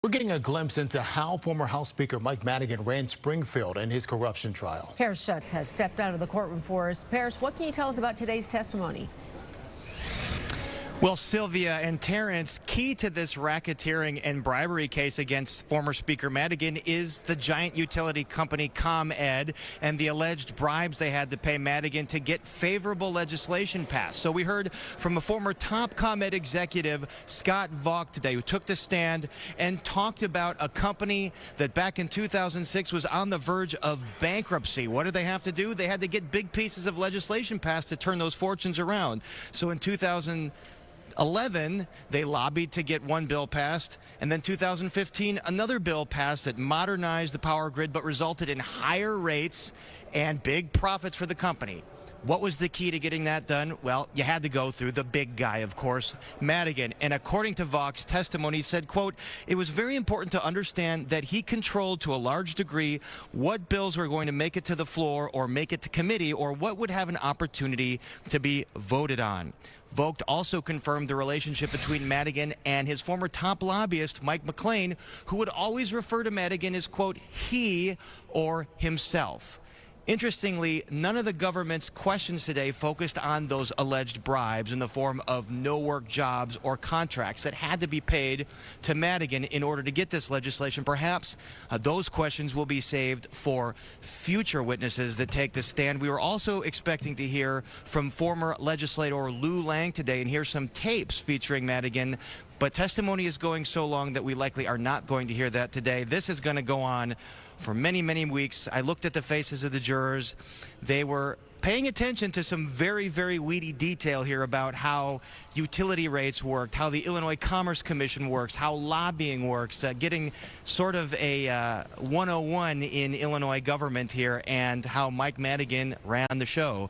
We're getting a glimpse into how former House Speaker Mike Madigan ran Springfield in his corruption trial. Paris Schutz has stepped out of the courtroom for us. Paris, what can you tell us about today's testimony? Well, Sylvia and Terrence, key to this racketeering and bribery case against former Speaker Madigan is the giant utility company ComEd and the alleged bribes they had to pay Madigan to get favorable legislation passed. So we heard from a former top ComEd executive, Scott Vaught, today, who took the stand and talked about a company that back in 2006 was on the verge of bankruptcy. What did they have to do? They had to get big pieces of legislation passed to turn those fortunes around. So in 2011, they lobbied to get one bill passed, and then 2015, another bill passed that modernized the power grid but resulted in higher rates and big profits for the company. What was the key to getting that done? Well, you had to go through the big guy, of course, Madigan. And according to Vaught's testimony, he said, quote, "It was very important to understand that he controlled to a large degree what bills were going to make it to the floor or make it to committee or what would have an opportunity to be voted on." Vaught also confirmed the relationship between Madigan and his former top lobbyist, Mike McLean, who would always refer to Madigan as, quote, he or himself. Interestingly, none of the government's questions today focused on those alleged bribes in the form of no-work jobs or contracts that had to be paid to Madigan in order to get this legislation. Perhaps those questions will be saved for future witnesses that take the stand. We were also expecting to hear from former legislator Lou Lang today and hear some tapes featuring Madigan. But testimony is going so long that we likely are not going to hear that today. This is going to go on for many, many weeks. I looked at the faces of the jurors. They were paying attention to some very, very weedy detail here about how utility rates worked, how the Illinois Commerce Commission works, how lobbying works, getting sort of a 101 in Illinois government here, and how Mike Madigan ran the show.